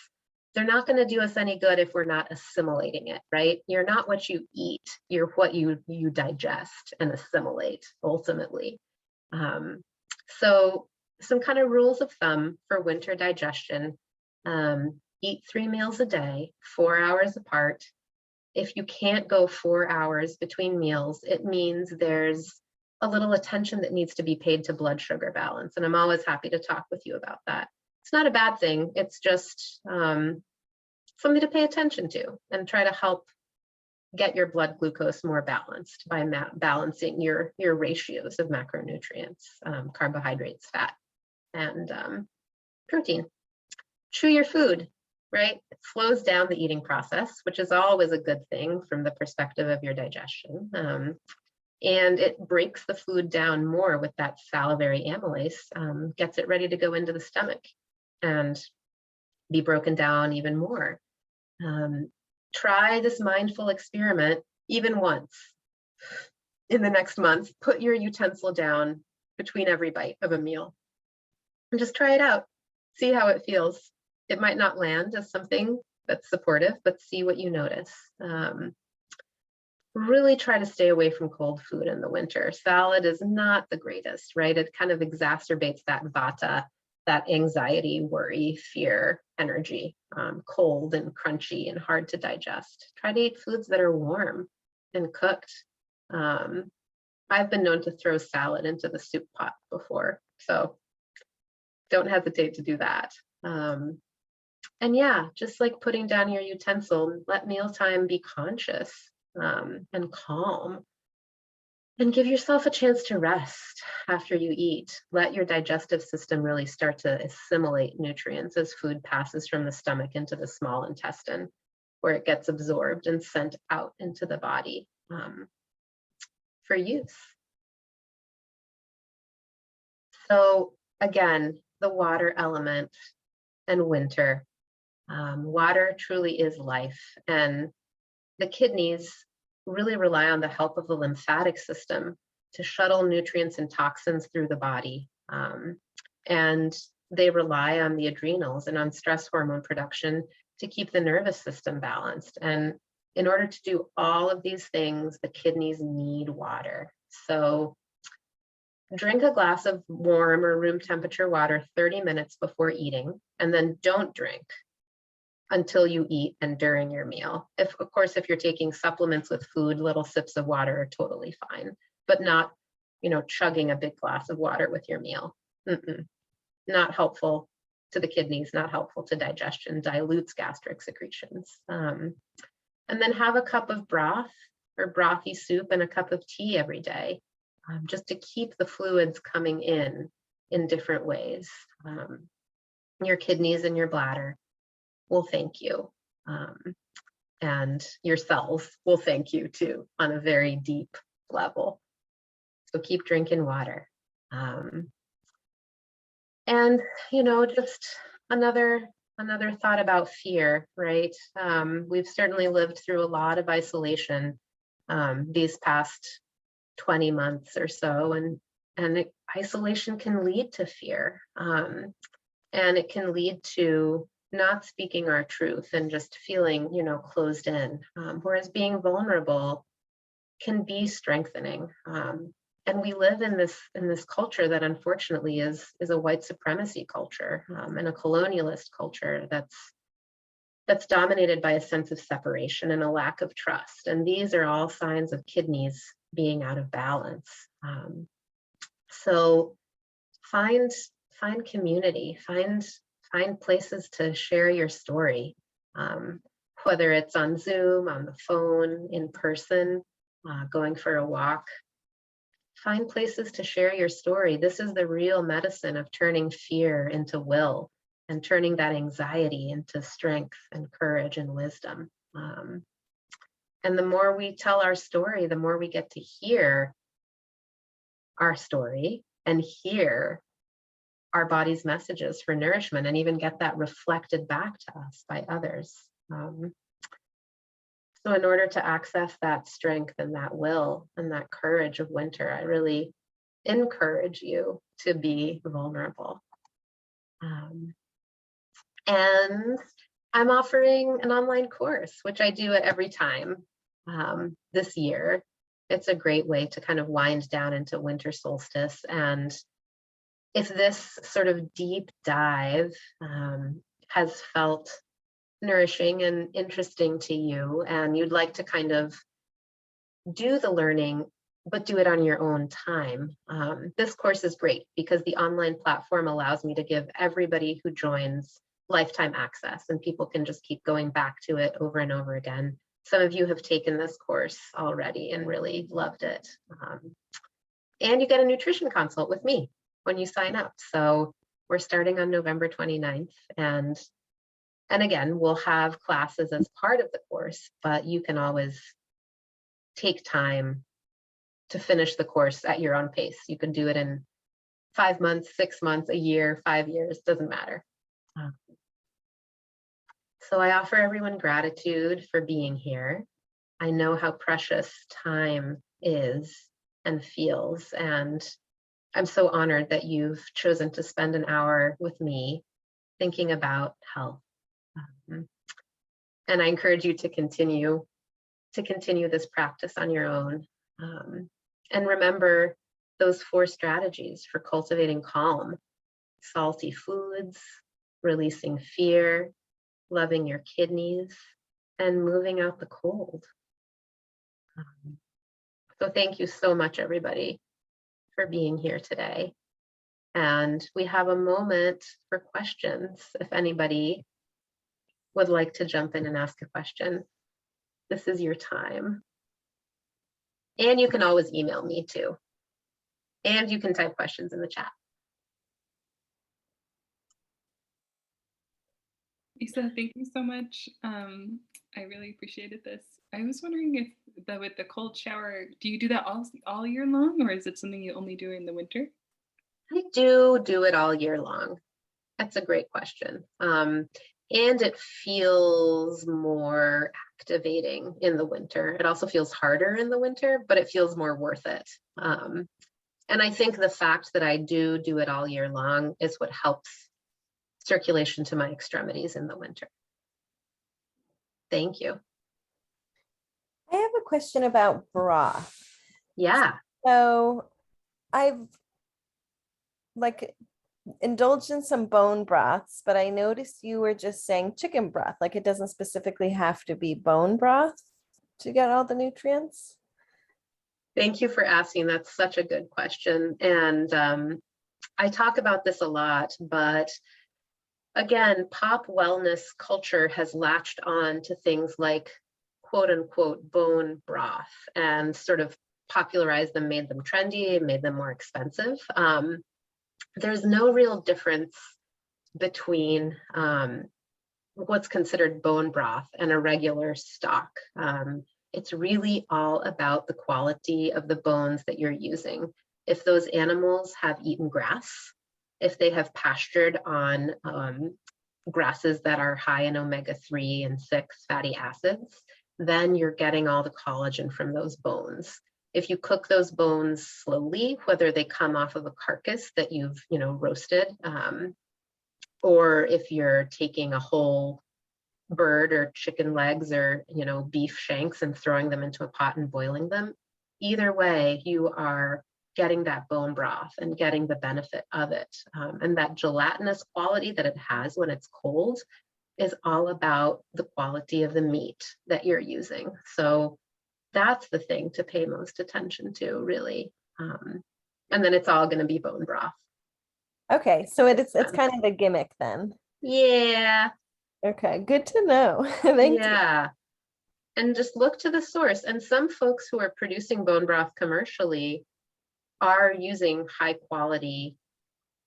they're not going to do us any good if we're not assimilating it, right? You're not what you eat, you're what you digest and assimilate ultimately. So some kind of rules of thumb for winter digestion. Eat 3 meals a day, 4 hours apart. If you can't go 4 hours between meals, it means there's a little attention that needs to be paid to blood sugar balance. And I'm always happy to talk with you about that. It's not a bad thing. It's just something to pay attention to and try to help get your blood glucose more balanced by balancing your ratios of macronutrients, carbohydrates, fat, and protein. Chew your food, right? It slows down the eating process, which is always a good thing from the perspective of your digestion. And it breaks the food down more with that salivary amylase, gets it ready to go into the stomach and be broken down even more. Try this mindful experiment even once in the next month. Put your utensil down between every bite of a meal and just try it out. See how it feels. It might not land as something that's supportive, but see what you notice. Really try to stay away from cold food in the winter. Salad is not the greatest, right? It kind of exacerbates that vata, that anxiety, worry, fear, energy, cold and crunchy and hard to digest. Try to eat foods that are warm and cooked. I've been known to throw salad into the soup pot before, so don't hesitate to do that. And yeah, just like putting down your utensil, let mealtime be conscious and calm. And give yourself a chance to rest after you eat. Let your digestive system really start to assimilate nutrients as food passes from the stomach into the small intestine, where it gets absorbed and sent out into the body for use. So again, the water element and winter. Water truly is life, and the kidneys really rely on the help of the lymphatic system to shuttle nutrients and toxins through the body. And they rely on the adrenals and on stress hormone production to keep the nervous system balanced. And in order to do all of these things, the kidneys need water. So drink a glass of warm or room temperature water 30 minutes before eating, and then don't drink until you eat and during your meal. Of course, if you're taking supplements with food, little sips of water are totally fine, but not, chugging a big glass of water with your meal. Not helpful to the kidneys, not helpful to digestion, dilutes gastric secretions. And then have a cup of broth or brothy soup and a cup of tea every day, just to keep the fluids coming in different ways. Your kidneys and your bladder will thank you. And your cells will thank you too on a very deep level. So keep drinking water. And, just another thought about fear, right? We've certainly lived through a lot of isolation these past 20 months or so, and isolation can lead to fear. And it can lead to not speaking our truth and just feeling, closed in. Whereas being vulnerable can be strengthening. And we live in this culture that unfortunately is a white supremacy culture, and a colonialist culture that's dominated by a sense of separation and a lack of trust. And these are all signs of kidneys being out of balance. So find community, find places to share your story, whether it's on Zoom, on the phone, in person, going for a walk. Find places to share your story. This is the real medicine of turning fear into will and turning that anxiety into strength and courage and wisdom. And the more we tell our story, the more we get to hear our story and hear our body's messages for nourishment, and even get that reflected back to us by others. So in order to access that strength and that will and that courage of winter, I really encourage you to be vulnerable. And I'm offering an online course, which I do at every time this year. It's a great way to kind of wind down into winter solstice. And if this sort of deep dive has felt nourishing and interesting to you, and you'd like to kind of do the learning, but do it on your own time, this course is great because the online platform allows me to give everybody who joins lifetime access, and people can just keep going back to it over and over again, Some of you have taken this course already and really loved it. And you get a nutrition consult with me when you sign up. So we're starting on November 29th. And again, we'll have classes as part of the course, but you can always take time to finish the course at your own pace. You can do it in 5 months, 6 months, a year, 5 years, doesn't matter. So I offer everyone gratitude for being here. I know how precious time is and feels, and I'm so honored that you've chosen to spend an hour with me thinking about health. And I encourage you to continue this practice on your own. And remember those 4 strategies for cultivating calm: salty foods, releasing fear, loving your kidneys, and moving out the cold. So thank you so much, everybody, for being here today. And we have a moment for questions. If anybody would like to jump in and ask a question, this is your time. And you can always email me too. And you can type questions in the chat. Lisa, thank you so much. I really appreciated this. I was wondering if with the cold shower, do you do that all year long, or is it something you only do in the winter? I do it all year long. That's a great question. And it feels more activating in the winter. It also feels harder in the winter, but it feels more worth it. And I think the fact that I do it all year long is what helps circulation to my extremities in the winter. Thank you. I have a question about broth. Yeah. So I've indulged in some bone broths, but I noticed you were just saying chicken broth, like it doesn't specifically have to be bone broth to get all the nutrients. Thank you for asking. That's such a good question. And I talk about this a lot, but again, pop wellness culture has latched on to things like quote unquote bone broth and sort of popularized them, made them trendy, made them more expensive. There's no real difference between what's considered bone broth and a regular stock. It's really all about the quality of the bones that you're using. If those animals have eaten grass, if they have pastured on grasses that are high in omega-3 and 6 fatty acids, then you're getting all the collagen from those bones. If you cook those bones slowly, whether they come off of a carcass that you've roasted, or if you're taking a whole bird or chicken legs or beef shanks and throwing them into a pot and boiling them, either way you are getting that bone broth and getting the benefit of it. And that gelatinous quality that it has when it's cold is all about the quality of the meat that you're using. So that's the thing to pay most attention to, really. And then it's all going to be bone broth. Okay, so it's kind of a gimmick then. Yeah. Okay, good to know. Thank you. And just look to the source. And some folks who are producing bone broth commercially are using high quality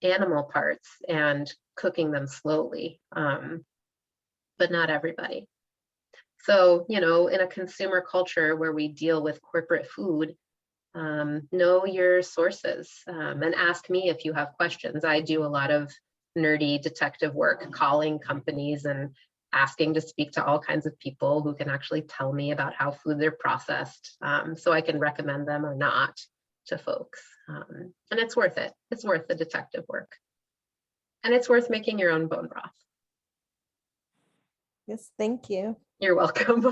animal parts and cooking them slowly, but not everybody. So, in a consumer culture where we deal with corporate food, know your sources and ask me if you have questions. I do a lot of nerdy detective work, calling companies and asking to speak to all kinds of people who can actually tell me about how foods are processed, so I can recommend them or not to folks. And it's worth it. It's worth the detective work. And it's worth making your own bone broth. Yes, thank you. You're welcome.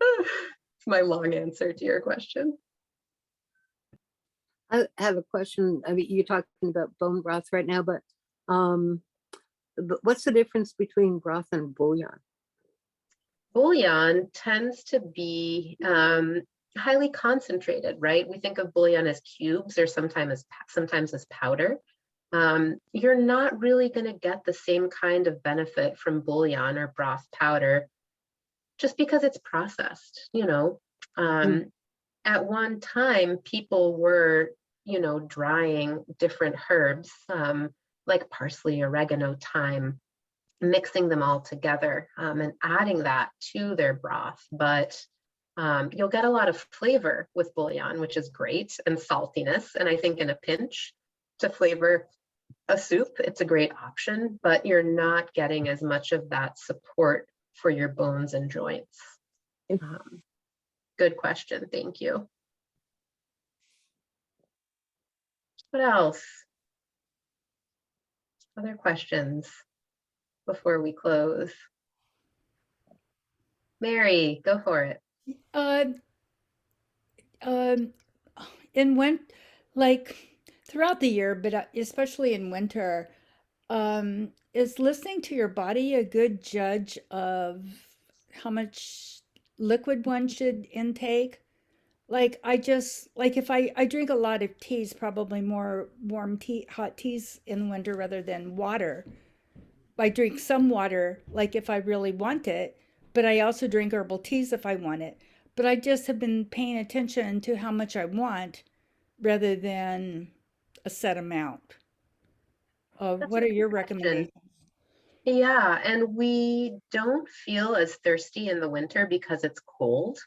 It's my long answer to your question. I have a question. I mean, you're talking about bone broth right now, but what's the difference between broth and bouillon? Bouillon tends to be highly concentrated, right? We think of bouillon as cubes or sometimes as powder. You're not really going to get the same kind of benefit from bouillon or broth powder just because it's processed, you know. At one time, people were, you know, drying different herbs, like parsley, oregano, thyme, mixing them all together, and adding that to their broth. But you'll get a lot of flavor with bouillon, which is great, and saltiness. And I think in a pinch to flavor a soup, it's a great option, but you're not getting as much of that support for your bones and joints. Good question. Thank you. What else? Other questions before we close? Mary, go for it. Um, in like throughout the year, but especially in winter, is listening to your body a good judge of how much liquid one should intake? Like like if I drink a lot of teas, probably more warm tea, hot teas in winter rather than water. I drink some water, like if I really want it, but I also drink herbal teas if I want it. But I just have been paying attention to how much I want rather than a set amount. That's What a are good your question. recommendations? Yeah, and we don't feel as thirsty in the winter because it's cold,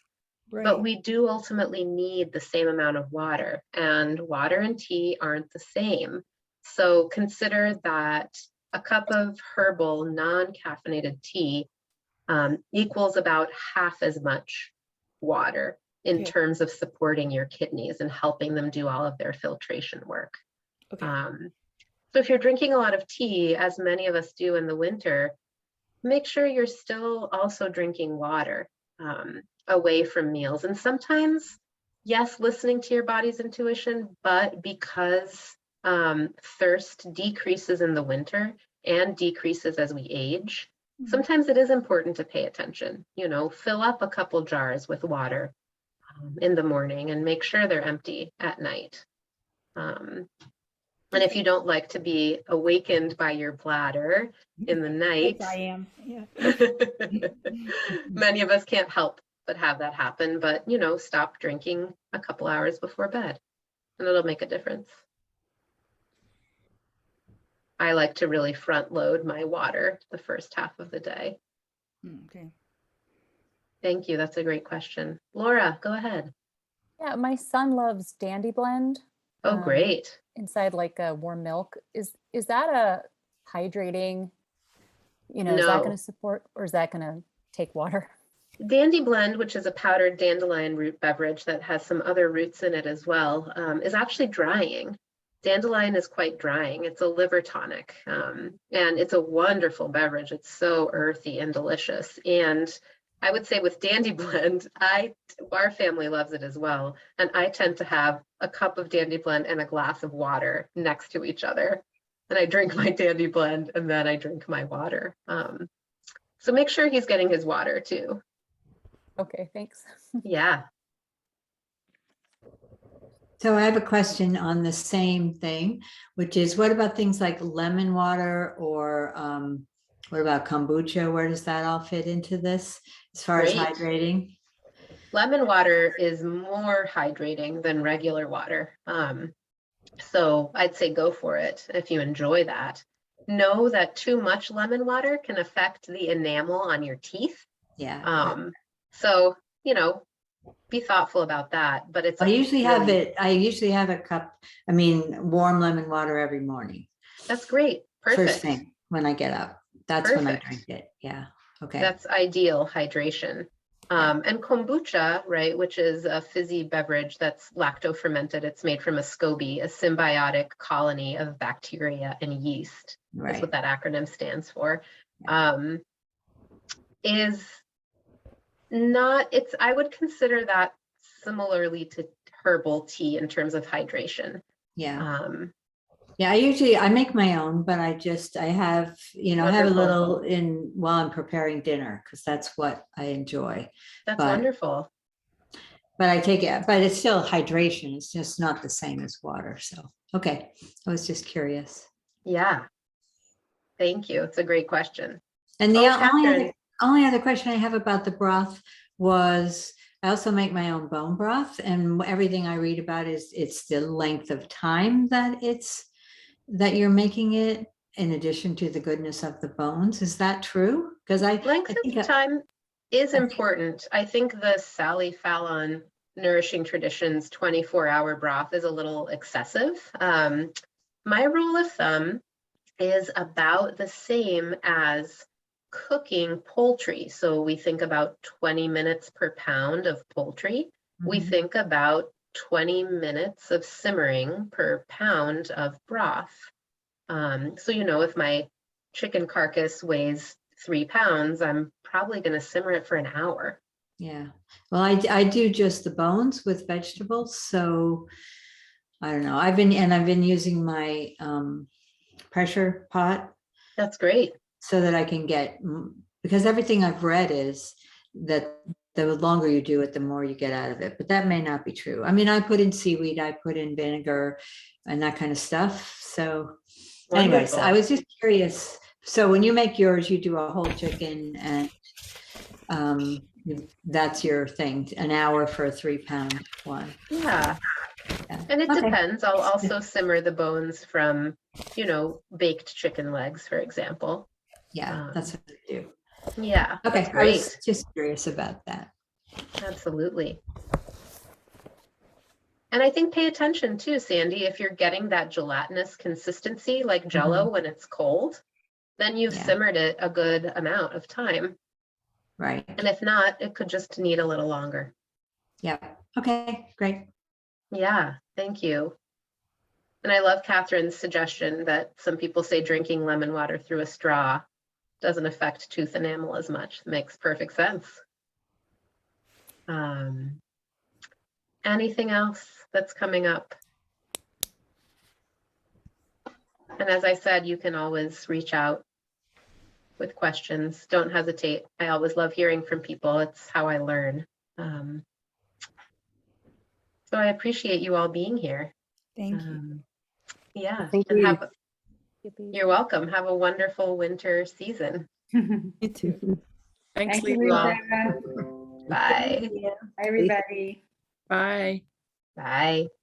but Right. we do ultimately need the same amount of water, and water and tea aren't the same. So consider that a cup of herbal non-caffeinated tea equals about half as much water in Okay. terms of supporting your kidneys and helping them do all of their filtration work. Okay. So if you're drinking a lot of tea, as many of us do in the winter, make sure you're still also drinking water away from meals. And sometimes, yes, listening to your body's intuition, but because thirst decreases in the winter and decreases as we age, sometimes it is important to pay attention. You know, fill up a couple jars with water in the morning and make sure they're empty at night. And if you don't like to be awakened by your bladder in the night, Yes, I am. Yeah. many of us can't help but have that happen. But, you know, stop drinking a couple hours before bed and it'll make a difference. I like to really front load my water the first half of the day. Okay. Thank you. That's a great question. Laura, go ahead. Yeah, my son loves Dandy Blend. Oh, great. Inside like a warm milk. Is that a hydrating, is that No. going to support, or is that going to take water? Dandy Blend, which is a powdered dandelion root beverage that has some other roots in it as well, is actually drying. Dandelion is quite drying. It's a liver tonic, and it's a wonderful beverage. It's so earthy and delicious. And I would say with Dandy Blend, our family loves it as well. And I tend to have a cup of Dandy Blend and a glass of water next to each other. And I drink my Dandy Blend and then I drink my water. So make sure he's getting his water too. Okay, thanks. Yeah. So I have a question on the same thing, which is what about things like lemon water or what about kombucha? Where does that all fit into this as far as Great. hydrating? Lemon water is more hydrating than regular water. So I'd say go for it if you enjoy that. Know that too much lemon water can affect the enamel on your teeth. Yeah. So, you know, be thoughtful about that, but it's I usually have a cup, warm lemon water every morning. That's great. Perfect. First thing when I get up. That's when I Perfect. drink it. Yeah. Okay. That's ideal hydration. And kombucha, right, which is a fizzy beverage that's lacto-fermented. It's made from a SCOBY, a symbiotic colony of bacteria and yeast. Right. That's what that acronym stands for. Is not, I would consider that similarly to herbal tea in terms of hydration. Yeah. Yeah, I make my own, but I have, have a little while I'm preparing dinner because that's what I enjoy. That's wonderful. But I take it, but it's still hydration. It's just not the same as water. So, okay. I was just curious. Yeah. Thank you. It's a great question. And the only Catherine. only other question I have about the broth was, I also make my own bone broth, and everything I read about is it's the length of time that you're making it in addition to the goodness of the bones. Is that true? Because I Length think of time is I think- important. I think the Sally Fallon Nourishing Traditions 24-hour broth is a little excessive. My rule of thumb is about the same as cooking poultry. So we think about 20 minutes per pound of poultry. We Mhm. think about 20 minutes of simmering per pound of broth. So, if my chicken carcass weighs 3 pounds, I'm probably going to simmer it for an hour. Yeah, well, I do just the bones with vegetables, so I don't know. I've been using my pressure pot That's great. so that I can get, because everything I've read is that the longer you do it, the more you get out of it. But that may not be true. I mean, I put in seaweed, I put in vinegar and that kind of stuff. So anyways, I Wonderful. was just curious. So when you make yours, you do a whole chicken and that's your thing, an hour for a 3-pound one. Yeah. Yeah. And it Okay. depends. I'll also simmer the bones from, baked chicken legs, for example. Yeah, that's what I do. Yeah, Okay, that's I great. was just curious about that. Absolutely. And I think pay attention too, Sandy, if you're getting that gelatinous consistency like Jell-O when it's cold, then you've Yeah. simmered it a good amount of time. Right. And if not, it could just need a little longer. Yeah. Okay, great. Yeah, thank you. And I love Catherine's suggestion that some people say drinking lemon water through a straw doesn't affect tooth enamel as much. Makes perfect sense. Anything else that's coming up? And as I said, you can always reach out with questions. Don't hesitate. I always love hearing from people. It's how I learn. So I appreciate you all being here. Thank you. Yeah, Thank and you. you're welcome. Have a wonderful winter season. You too. Thanks, Thank you Lisa. all. Bye. Everybody. Bye. Bye.